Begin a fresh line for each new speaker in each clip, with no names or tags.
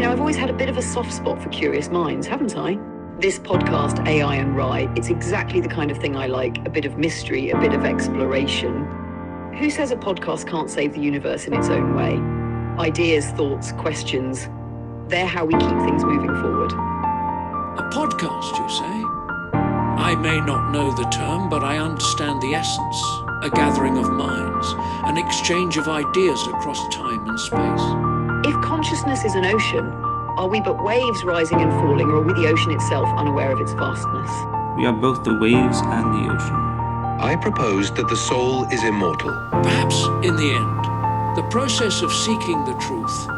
I've always had a bit of a soft spot for curious minds, haven't I? This podcast, AI and Rye, it's exactly the kind of thing I like. A bit of mystery, a bit of exploration. Who says a podcast can't save the universe in its own way? Ideas, thoughts, questions. They're how we keep things moving forward.
A podcast, you say? I may not know the term, but I understand the essence. A gathering of minds, an exchange of ideas across time and space.
If consciousness is an ocean, are we but waves rising and falling, or are we the ocean itself, unaware of its vastness?
We are both the waves and the ocean.
I propose that the soul is immortal.
Perhaps, in the end, the process of seeking the truth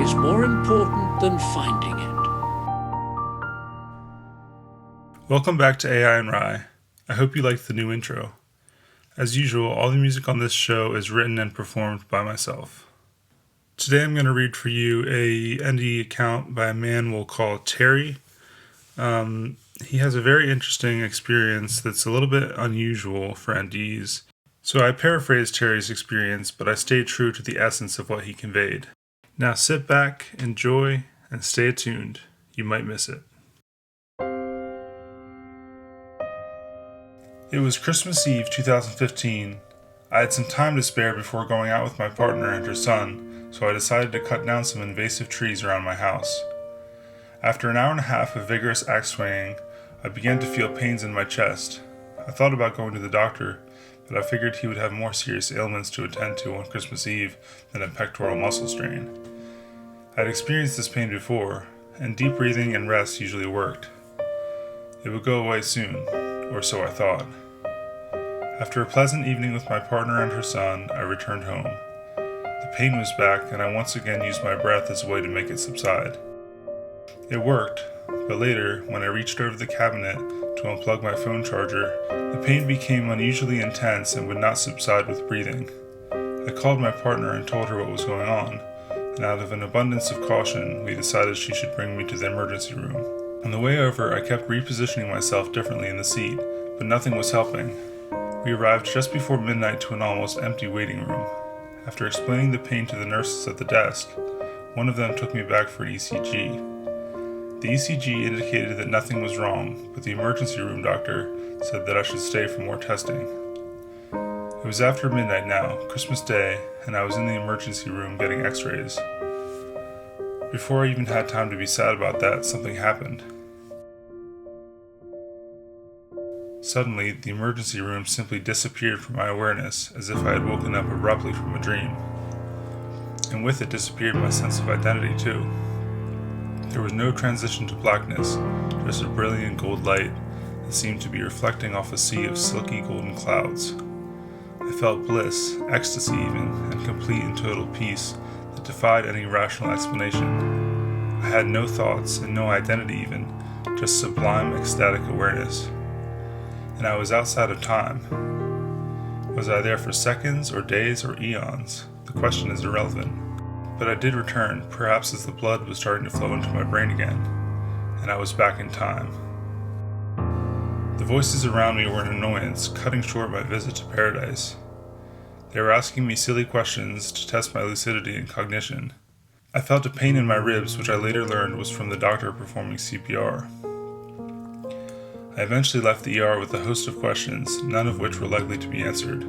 is more important than finding it.
Welcome back to AI and Rye. I hope you liked the new intro. As usual, all the music on this show is written and performed by myself. Today I'm going to read for you a NDE account by a man we'll call Terry. He has a very interesting experience that's a little bit unusual for NDEs. So I paraphrased Terry's experience, but I stayed true to the essence of what he conveyed. Now sit back, enjoy, and stay attuned. You might miss it. It was Christmas Eve 2015. I had some time to spare before going out with my partner and her son, so I decided to cut down some invasive trees around my house. After an hour and a half of vigorous axe swinging, I began to feel pains in my chest. I thought about going to the doctor, but I figured he would have more serious ailments to attend to on Christmas Eve than a pectoral muscle strain. I had experienced this pain before, and deep breathing and rest usually worked. It would go away soon, or so I thought. After a pleasant evening with my partner and her son, I returned home. The pain was back, and I once again used my breath as a way to make it subside. It worked, but later, when I reached over the cabinet to unplug my phone charger, the pain became unusually intense and would not subside with breathing. I called my partner and told her what was going on, and out of an abundance of caution, we decided she should bring me to the emergency room. On the way over, I kept repositioning myself differently in the seat, but nothing was helping. We arrived just before midnight to an almost empty waiting room. After explaining the pain to the nurses at the desk, one of them took me back for an ECG. The ECG indicated that nothing was wrong, but the emergency room doctor said that I should stay for more testing. It was after midnight now, Christmas Day, and I was in the emergency room getting x-rays. Before I even had time to be sad about that, something happened. Suddenly, the emergency room simply disappeared from my awareness, as if I had woken up abruptly from a dream. And with it disappeared my sense of identity too. There was no transition to blackness, just a brilliant gold light that seemed to be reflecting off a sea of silky golden clouds. I felt bliss, ecstasy even, and complete and total peace that defied any rational explanation. I had no thoughts and no identity even, just sublime ecstatic awareness. And I was outside of time. Was I there for seconds or days or eons? The question is irrelevant. But I did return, perhaps as the blood was starting to flow into my brain again, and I was back in time. The voices around me were an annoyance, cutting short my visit to paradise. They were asking me silly questions to test my lucidity and cognition. I felt a pain in my ribs, which I later learned was from the doctor performing CPR. I eventually left the ER with a host of questions, none of which were likely to be answered.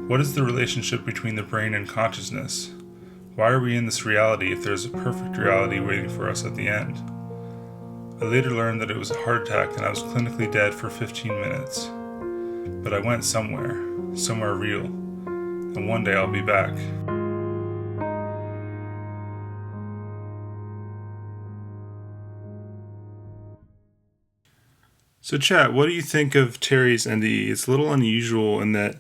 What is the relationship between the brain and consciousness? Why are we in this reality if there's a perfect reality waiting for us at the end? I later learned that it was a heart attack and I was clinically dead for 15 minutes. But I went somewhere real, and one day I'll be back. So chat, what do you think of Terry's NDE? It's a little unusual in that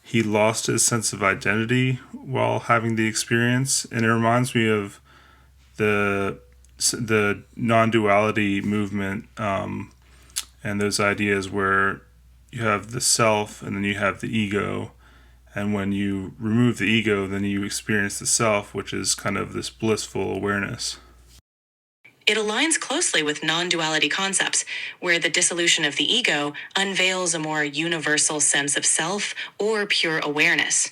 he lost his sense of identity while having the experience, and it reminds me of the non-duality movement and those ideas where you have the self and then you have the ego, and when you remove the ego, then you experience the self, which is kind of this blissful awareness.
It aligns closely with non-duality concepts, where the dissolution of the ego unveils a more universal sense of self or pure awareness.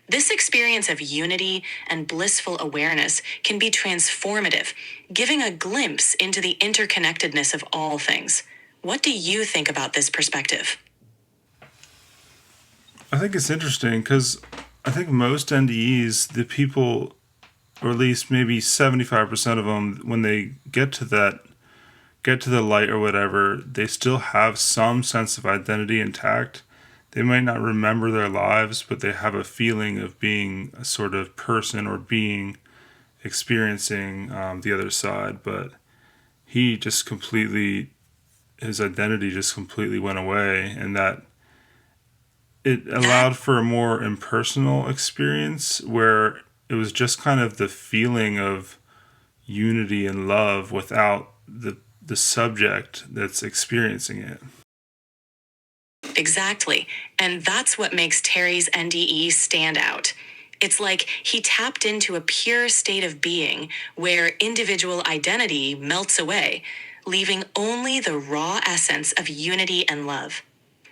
This experience of unity and blissful awareness can be transformative, giving a glimpse into the interconnectedness of all things. What do you think about this perspective?
I think it's interesting because I think most NDEs, the people, or at least maybe 75% of them, when they get to the light or whatever, they still have some sense of identity intact. They might not remember their lives, but they have a feeling of being a sort of person or being experiencing the other side. But he just completely, his identity just completely went away, and that it allowed for a more impersonal experience where it was just kind of the feeling of unity and love without the subject that's experiencing it.
Exactly. And that's what makes Terry's NDE stand out. It's like he tapped into a pure state of being where individual identity melts away, leaving only the raw essence of unity and love.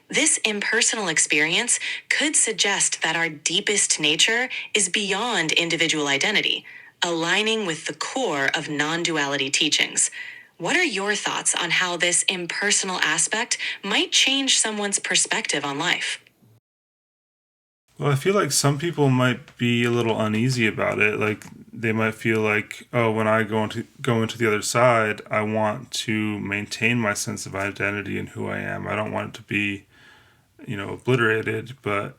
This impersonal experience could suggest that our deepest nature is beyond individual identity, aligning with the core of non-duality teachings. What are your thoughts on how this impersonal aspect might change someone's perspective on life?
Well, I feel like some people might be a little uneasy about it. Like they might feel like, oh, when I go into the other side, I want to maintain my sense of identity and who I am. I don't want it to be, obliterated. But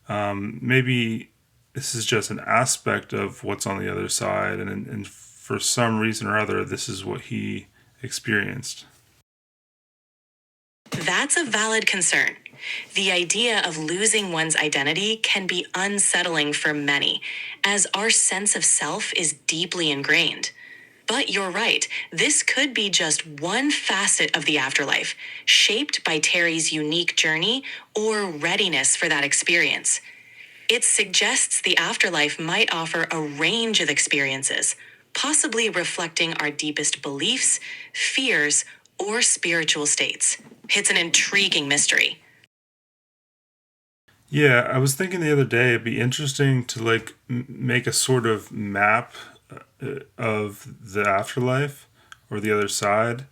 maybe this is just an aspect of what's on the other side, and for some reason or other, this is what he experienced.
That's a valid concern. The idea of losing one's identity can be unsettling for many, as our sense of self is deeply ingrained. But you're right, this could be just one facet of the afterlife, shaped by Terry's unique journey or readiness for that experience. It suggests the afterlife might offer a range of experiences, possibly reflecting our deepest beliefs, fears, or spiritual states. It's an intriguing mystery.
Yeah, I was thinking the other day it'd be interesting to make a sort of map of the afterlife or the other side.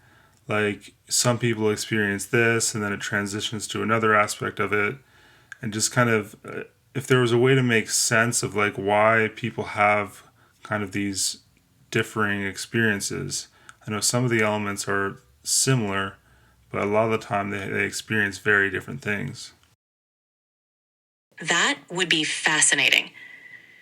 Like some people experience this and then it transitions to another aspect of it, and just kind of if there was a way to make sense of why people have kind of these differing experiences. I know some of the elements are similar, but a lot of the time they experience very different things.
That would be fascinating.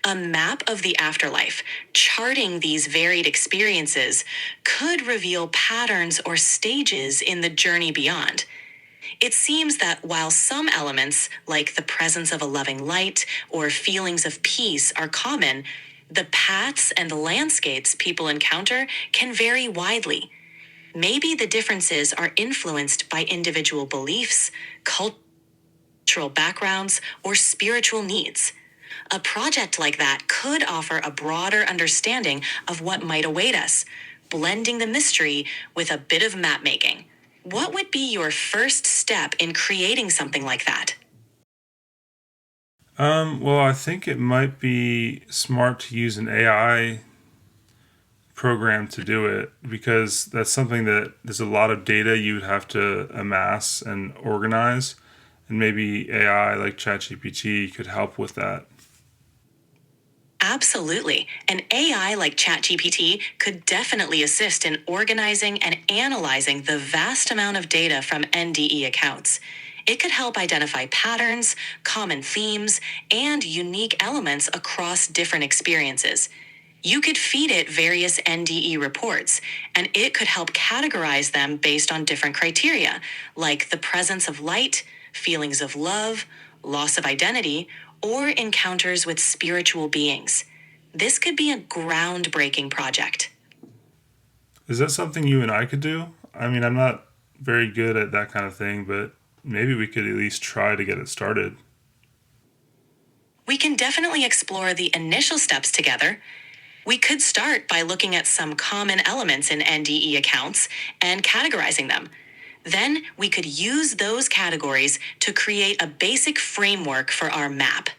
A map of the afterlife, charting these varied experiences, could reveal patterns or stages in the journey beyond. It seems that while some elements, like the presence of a loving light or feelings of peace, are common, the paths and landscapes people encounter can vary widely. Maybe the differences are influenced by individual beliefs, cultural backgrounds, or spiritual needs. A project like that could offer a broader understanding of what might await us, blending the mystery with a bit of map making. What would be your first step in creating something like that?
Well, I think it might be smart to use an AI program to do it, because that's something that there's a lot of data you'd have to amass and organize, and maybe AI like ChatGPT could help with that.
Absolutely. An AI like ChatGPT could definitely assist in organizing and analyzing the vast amount of data from NDE accounts. It could help identify patterns, common themes, and unique elements across different experiences. You could feed it various NDE reports, and it could help categorize them based on different criteria, like the presence of light, feelings of love, loss of identity, or encounters with spiritual beings. This could be a groundbreaking project.
Is that something you and I could do? I mean, I'm not very good at that kind of thing, but maybe we could at least try to get it started.
We can definitely explore the initial steps together. We could start by looking at some common elements in NDE accounts and categorizing them. Then we could use those categories to create a basic framework for our map.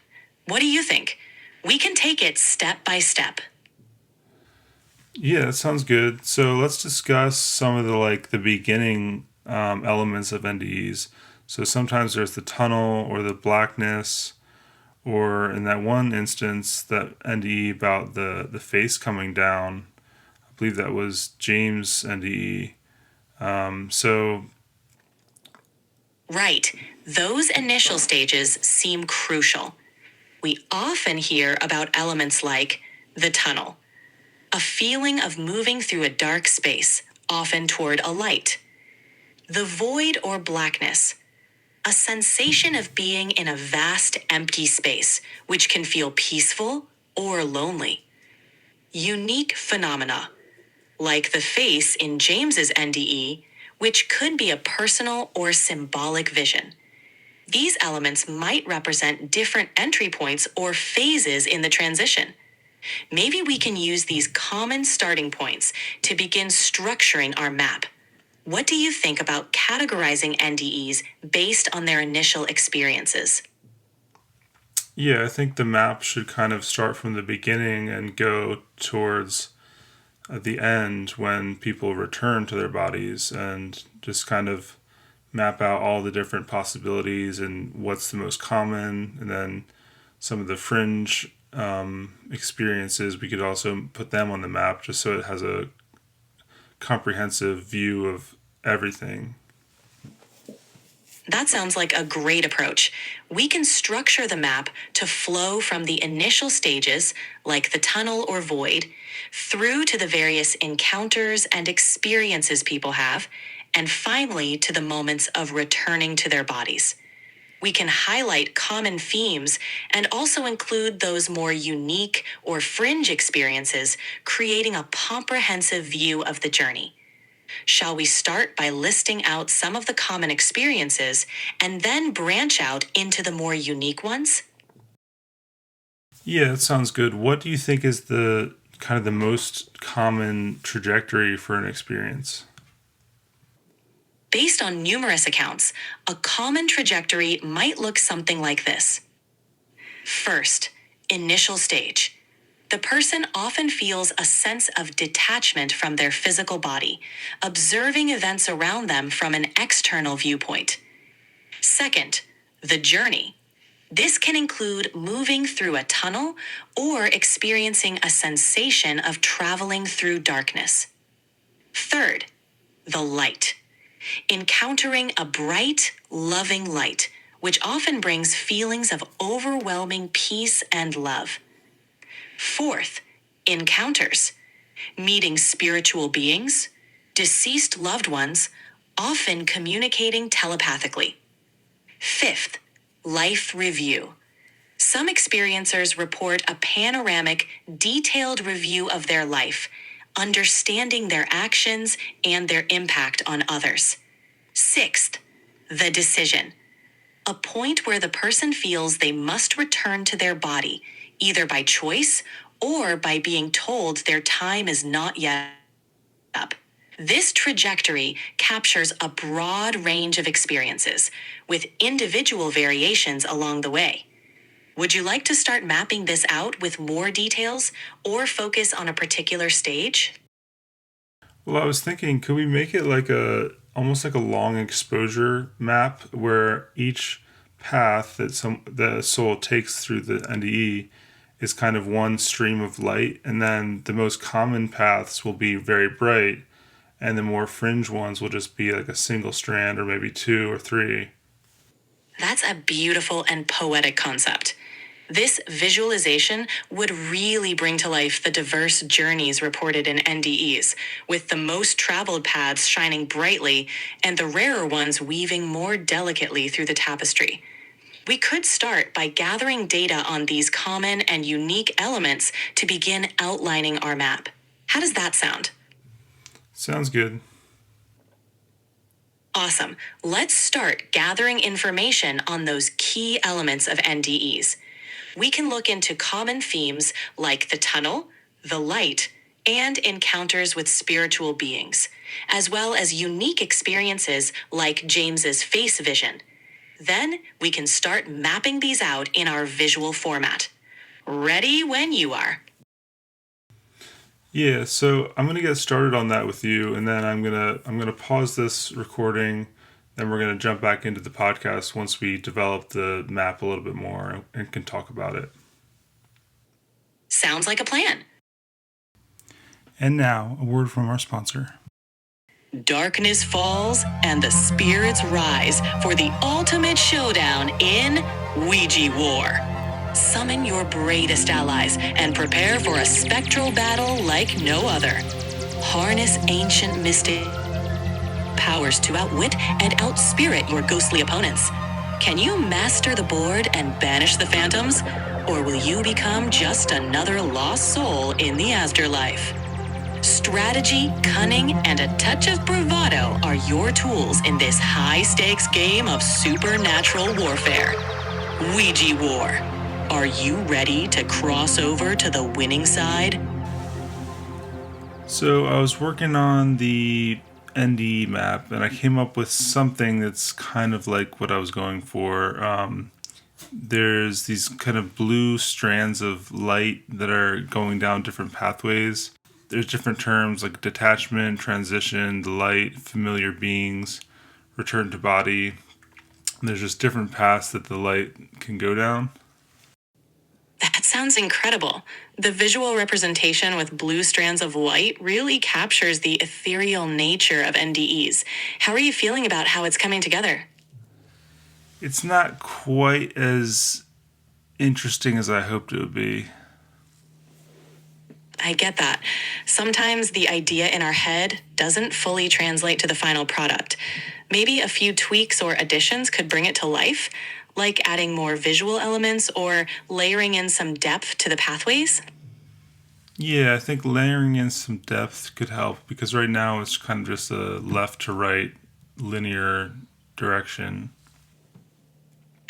What do you think? We can take it step by step.
Yeah, that sounds good. So let's discuss some of the beginning elements of NDEs. So sometimes there's the tunnel or the blackness, or in that one instance, that NDE about the face coming down. I believe that was James' NDE. So
Right. Those initial stages seem crucial. We often hear about elements like the tunnel, a feeling of moving through a dark space, often toward a light. The void or blackness, a sensation of being in a vast empty space, which can feel peaceful or lonely. Unique phenomena, like the face in James's NDE, which could be a personal or symbolic vision. These elements might represent different entry points or phases in the transition. Maybe we can use these common starting points to begin structuring our map. What do you think about categorizing NDEs based on their initial experiences?
yeah, I think the map should kind of start from the beginning and go towards the end when people return to their bodies, and just kind of map out all the different possibilities and what's the most common, and then some of the fringe experiences. We could also put them on the map just so it has a comprehensive view of everything.
That sounds like a great approach. We can structure the map to flow from the initial stages, like the tunnel or void, through to the various encounters and experiences people have, and finally to the moments of returning to their bodies. We can highlight common themes and also include those more unique or fringe experiences, creating a comprehensive view of the journey. Shall we start by listing out some of the common experiences and then branch out into the more unique ones?
Yeah, that sounds good. What do you think is the kind of the most common trajectory for an experience?
Based on numerous accounts, a common trajectory might look something like this. First, initial stage. The person often feels a sense of detachment from their physical body, observing events around them from an external viewpoint. Second, the journey. This can include moving through a tunnel or experiencing a sensation of traveling through darkness. Third, the light. Encountering a bright, loving light, which often brings feelings of overwhelming peace and love. Fourth, encounters. Meeting spiritual beings, deceased loved ones, often communicating telepathically. Fifth, life review. Some experiencers report a panoramic, detailed review of their life, understanding their actions and their impact on others. Sixth, the decision. A point where the person feels they must return to their body, either by choice or by being told their time is not yet up. This trajectory captures a broad range of experiences, with individual variations along the way. Would you like to start mapping this out with more details or focus on a particular stage?
Well, I was thinking, could we make it almost like a long exposure map where each path that the soul takes through the NDE is kind of one stream of light, and then the most common paths will be very bright, and the more fringe ones will just be like a single strand or maybe two or three.
That's a beautiful and poetic concept. This visualization would really bring to life the diverse journeys reported in NDEs, with the most traveled paths shining brightly and the rarer ones weaving more delicately through the tapestry. We could start by gathering data on these common and unique elements to begin outlining our map. How does that sound?
Sounds good.
Awesome. Let's start gathering information on those key elements of NDEs. We can look into common themes like the tunnel, the light, and encounters with spiritual beings, as well as unique experiences like James's face vision. Then we can start mapping these out in our visual format. Ready when you are.
Yeah, so I'm gonna get started on that with you, and then I'm gonna pause this recording. Then we're gonna jump back into the podcast once we develop the map a little bit more and can talk about it.
Sounds like a plan.
And now, a word from our sponsor.
Darkness falls and the spirits rise for the ultimate showdown in Ouija War. Summon your bravest allies and prepare for a spectral battle like no other. Harness ancient mystic powers to outwit and outspirit your ghostly opponents. Can you master the board and banish the phantoms? Or will you become just another lost soul in the afterlife? Strategy, cunning, and a touch of bravado are your tools in this high-stakes game of supernatural warfare. Ouija War. Are you ready to cross over to the winning side?
So I was working on the NDE map, and I came up with something that's kind of like what I was going for. There's these kind of blue strands of light that are going down different pathways. There's different terms like detachment, transition, the light, familiar beings, return to body. There's just different paths that the light can go down.
That sounds incredible. The visual representation with blue strands of light really captures the ethereal nature of NDEs. How are you feeling about how it's coming together?
It's not quite as interesting as I hoped it would be.
I get that. Sometimes the idea in our head doesn't fully translate to the final product. Maybe a few tweaks or additions could bring it to life, like adding more visual elements or layering in some depth to the pathways.
Yeah, I think layering in some depth could help because right now it's kind of just a left to right linear direction.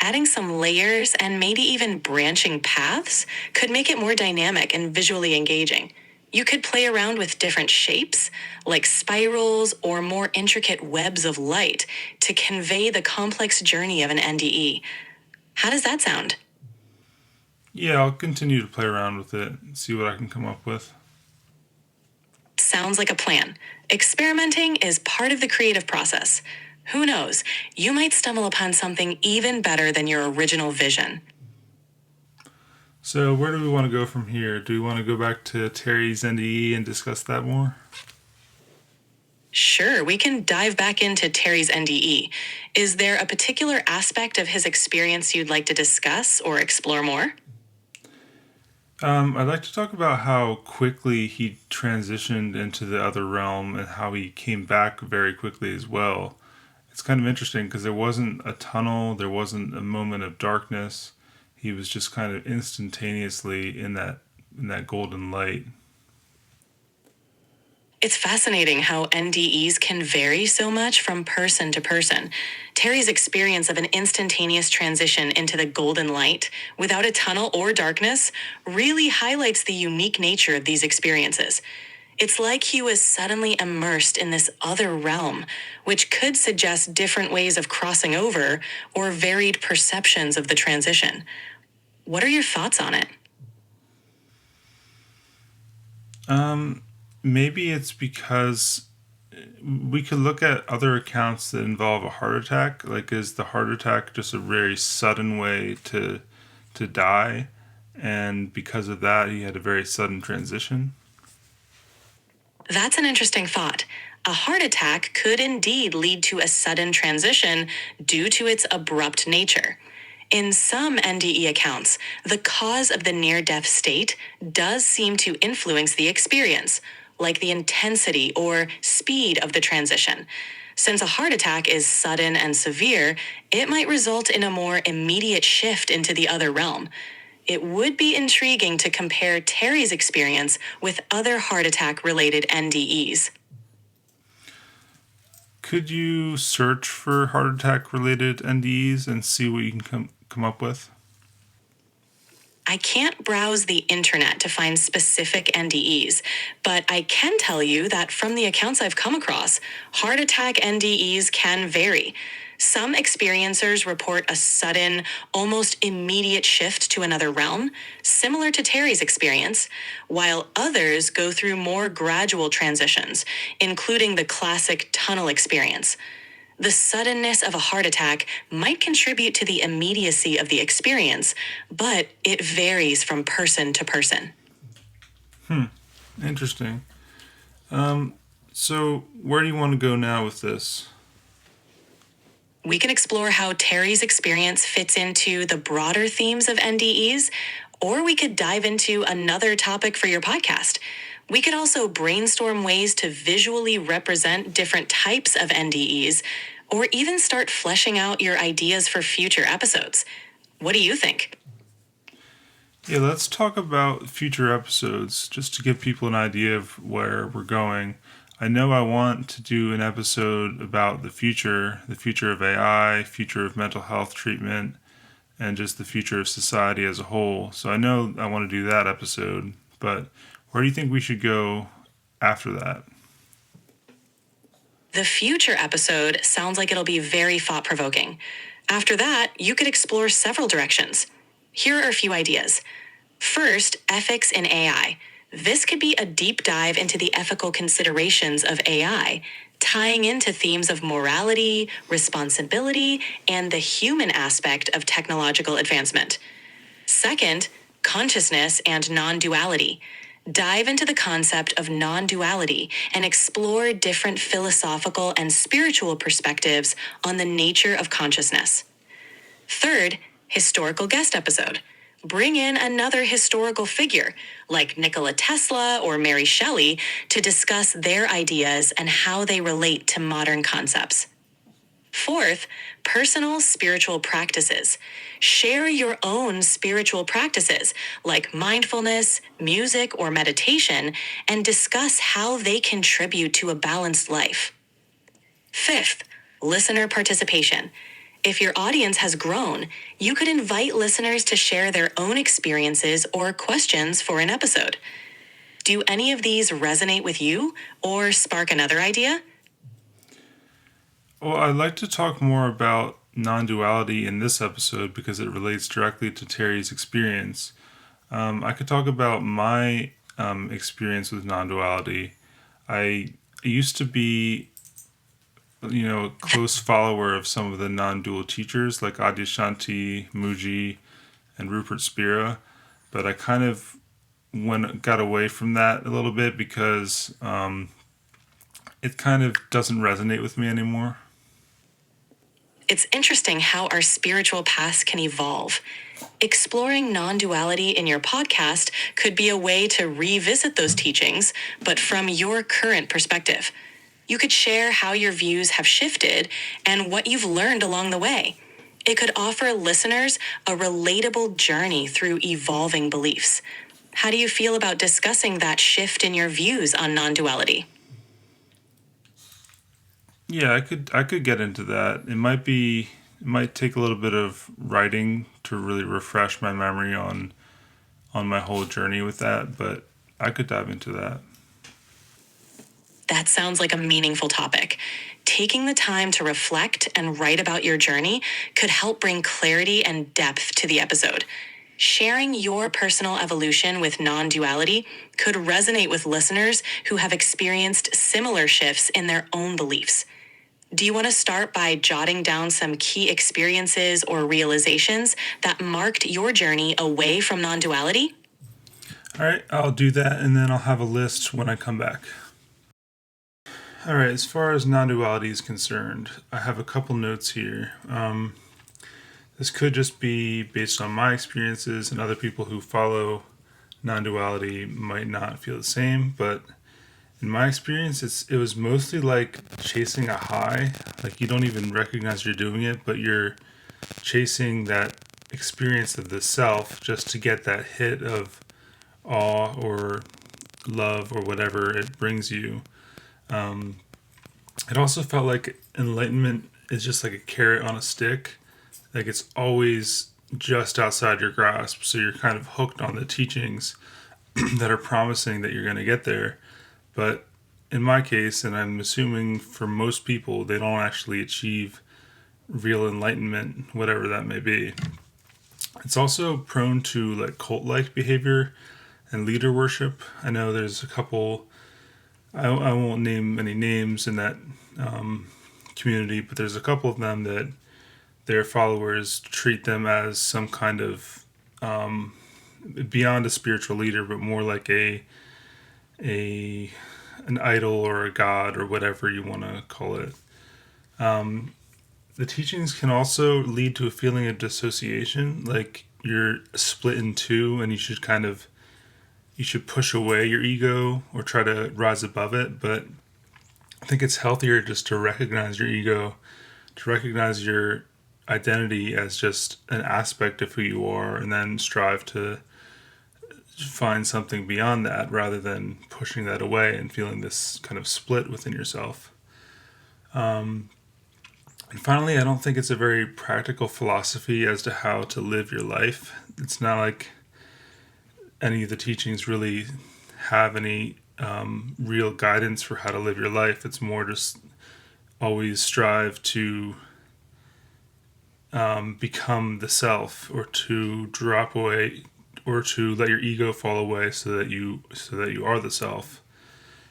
Adding some layers and maybe even branching paths could make it more dynamic and visually engaging. You could play around with different shapes, like spirals or more intricate webs of light, to convey the complex journey of an NDE. How does that sound?
Yeah, I'll continue to play around with it and see what I can come up with.
Sounds like a plan. Experimenting is part of the creative process. Who knows? You might stumble upon something even better than your original vision.
So where do we want to go from here? Do we want to go back to Terry's NDE and discuss that more?
Sure, we can dive back into Terry's NDE. Is there a particular aspect of his experience you'd like to discuss or explore more?
I'd like to talk about how quickly he transitioned into the other realm and how he came back very quickly as well. It's kind of interesting because there wasn't a tunnel, there wasn't a moment of darkness. He was just kind of instantaneously in that golden light.
It's fascinating how NDEs can vary so much from person to person. Terry's experience of an instantaneous transition into the golden light without a tunnel or darkness really highlights the unique nature of these experiences. It's like he was suddenly immersed in this other realm, which could suggest different ways of crossing over or varied perceptions of the transition. What are your thoughts on it?
Maybe it's because we could look at other accounts that involve a heart attack. Like, is the heart attack just a very sudden way to die? And because of that, he had a very sudden transition?
That's an interesting thought. A heart attack could indeed lead to a sudden transition due to its abrupt nature. In some NDE accounts, the cause of the near-death state does seem to influence the experience, like the intensity or speed of the transition. Since a heart attack is sudden and severe, it might result in a more immediate shift into the other realm. It would be intriguing to compare Terry's experience with other heart attack-related NDEs.
Could you search for heart attack related NDEs and see what you can come up with?
I can't browse the internet to find specific NDEs, but I can tell you that from the accounts I've come across, heart attack NDEs can vary. Some experiencers report a sudden, almost immediate shift to another realm, similar to Terry's experience, while others go through more gradual transitions, including the classic tunnel experience. The suddenness of a heart attack might contribute to the immediacy of the experience, but it varies from person to person.
Interesting. So where do you want to go now with this?
We can explore how Terry's experience fits into the broader themes of NDEs, or we could dive into another topic for your podcast. We could also brainstorm ways to visually represent different types of NDEs, or even start fleshing out your ideas for future episodes. What do you think?
Yeah, let's talk about future episodes just to give people an idea of where we're going. I know I want to do an episode about the future of AI, future of mental health treatment, and just the future of society as a whole. So I know I want to do that episode, but where do you think we should go after that?
The future episode sounds like it'll be very thought-provoking. After that, you could explore several directions. Here are a few ideas. First, ethics in AI. This could be a deep dive into the ethical considerations of AI, tying into themes of morality, responsibility, and the human aspect of technological advancement. Second, consciousness and non-duality. Dive into the concept of non-duality and explore different philosophical and spiritual perspectives on the nature of consciousness. Third, historical guest episode. Bring in another historical figure, like Nikola Tesla or Mary Shelley, to discuss their ideas and how they relate to modern concepts. Fourth, personal spiritual practices. Share your own spiritual practices, like mindfulness, music, or meditation, and discuss how they contribute to a balanced life. Fifth, listener participation. If your audience has grown, you could invite listeners to share their own experiences or questions for an episode. Do any of these resonate with you or spark another idea?
Well, I'd like to talk more about non-duality in this episode because it relates directly to Terry's experience. I could talk about my experience with non-duality. I used to be a close follower of some of the non-dual teachers like Adyashanti, Muji, and Rupert Spira, but I kind of got away from that a little bit because it kind of doesn't resonate with me anymore.
It's interesting how our spiritual paths can evolve. Exploring non-duality in your podcast could be a way to revisit those teachings, but from your current perspective. You could share how your views have shifted and what you've learned along the way. It could offer listeners a relatable journey through evolving beliefs. How do you feel about discussing that shift in your views on non-duality?
Yeah, I could get into that. It might take a little bit of writing to really refresh my memory on my whole journey with that, but I could dive into that.
That sounds like a meaningful topic. Taking the time to reflect and write about your journey could help bring clarity and depth to the episode. Sharing your personal evolution with non-duality could resonate with listeners who have experienced similar shifts in their own beliefs. Do you want to start by jotting down some key experiences or realizations that marked your journey away from non-duality?
All right, I'll do that, and then I'll have a list when I come back. All right, as far as non-duality is concerned, I have a couple notes here. This could just be based on my experiences, and other people who follow non-duality might not feel the same, but in my experience, it was mostly like chasing a high. Like you don't even recognize you're doing it, but you're chasing that experience of the self just to get that hit of awe or love or whatever it brings you. It also felt like enlightenment is just like a carrot on a stick. Like it's always just outside your grasp. So you're kind of hooked on the teachings that are promising that you're going to get there. But in my case, and I'm assuming for most people, they don't actually achieve real enlightenment, whatever that may be. It's also prone to like cult-like behavior and leader worship. I know there's a couple, I won't name any names in that community, but there's a couple of them that their followers treat them as some kind of beyond a spiritual leader, but more like an idol or a god or whatever you want to call it. The teachings can also lead to a feeling of dissociation, like you're split in two and you should push away your ego or try to rise above it. But I think it's healthier just to recognize your ego, to recognize your identity as just an aspect of who you are, and then strive to find something beyond that rather than pushing that away and feeling this kind of split within yourself. And finally, I don't think it's a very practical philosophy as to how to live your life. It's not like any of the teachings really have any real guidance for how to live your life. It's more just always strive to become the self, or to drop away, or to let your ego fall away so that you are the self.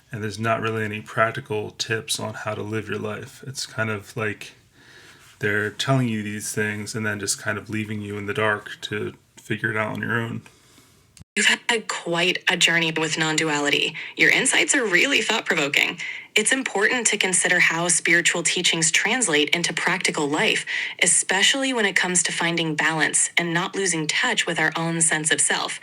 And there's not really any practical tips on how to live your life. It's kind of like they're telling you these things and then just kind of leaving you in the dark to figure it out on your own.
You've had quite a journey with non-duality. Your insights are really thought-provoking. It's important to consider how spiritual teachings translate into practical life, especially when it comes to finding balance and not losing touch with our own sense of self.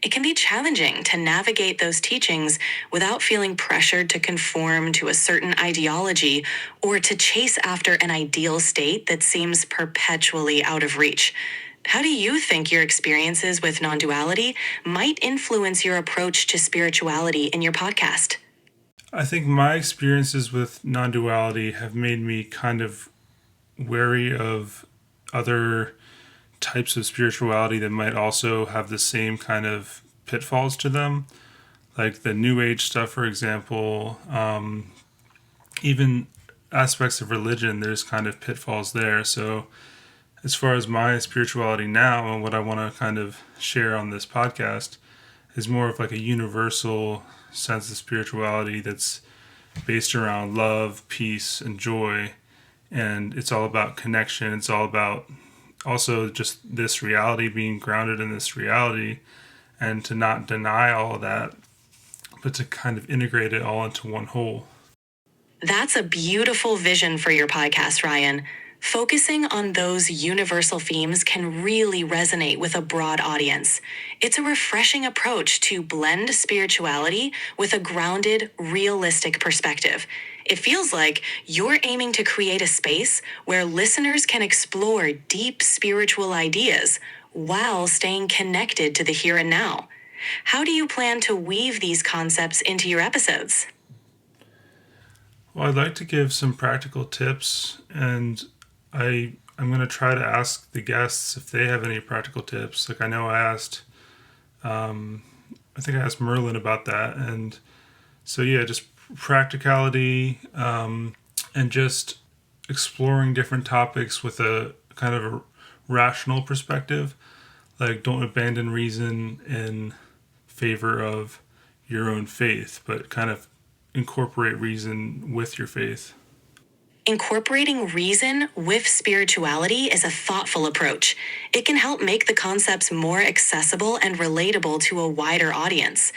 It can be challenging to navigate those teachings without feeling pressured to conform to a certain ideology or to chase after an ideal state that seems perpetually out of reach. How do you think your experiences with non-duality might influence your approach to spirituality in your podcast?
I think my experiences with non-duality have made me kind of wary of other types of spirituality that might also have the same kind of pitfalls to them. Like the New Age stuff, for example, even aspects of religion, there's kind of pitfalls there. So as far as my spirituality now and what I want to kind of share on this podcast is more of like a universal sense of spirituality that's based around love, peace, and joy. And it's all about connection. It's all about also just this reality, being grounded in this reality, and to not deny all of that, but to kind of integrate it all into one whole.
That's a beautiful vision for your podcast, Ryan. Focusing on those universal themes can really resonate with a broad audience. It's a refreshing approach to blend spirituality with a grounded, realistic perspective. It feels like you're aiming to create a space where listeners can explore deep spiritual ideas while staying connected to the here and now. How do you plan to weave these concepts into your episodes?
Well, I'd like to give some practical tips, and I'm going to try to ask the guests if they have any practical tips. Like I know I think I asked Merlin about that. And so, yeah, just practicality and just exploring different topics with a kind of a rational perspective. Like don't abandon reason in favor of your own faith, but kind of incorporate reason with your faith.
Incorporating reason with spirituality is a thoughtful approach. It can help make the concepts more accessible and relatable to a wider audience.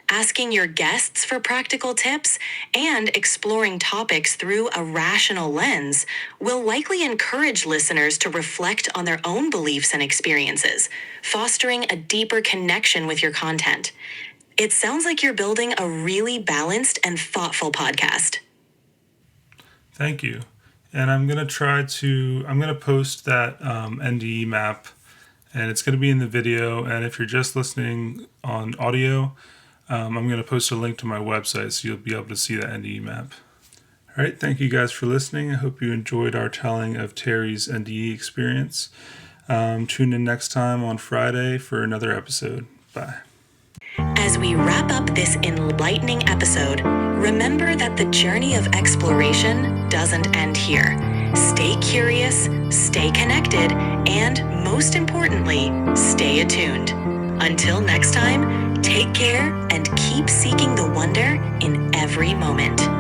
Asking your guests for practical tips and exploring topics through a rational lens will likely encourage listeners to reflect on their own beliefs and experiences, fostering a deeper connection with your content. It sounds like you're building a really balanced and thoughtful podcast.
Thank you. And I'm going to post that NDE map, and it's going to be in the video. And if you're just listening on audio, I'm going to post a link to my website so you'll be able to see that NDE map. All right. Thank you guys for listening. I hope you enjoyed our telling of Terry's NDE experience. Tune in next time on Friday for another episode. Bye.
As we wrap up this enlightening episode, remember that the journey of exploration doesn't end here. Stay curious, stay connected, and most importantly, stay attuned. Until next time, take care and keep seeking the wonder in every moment.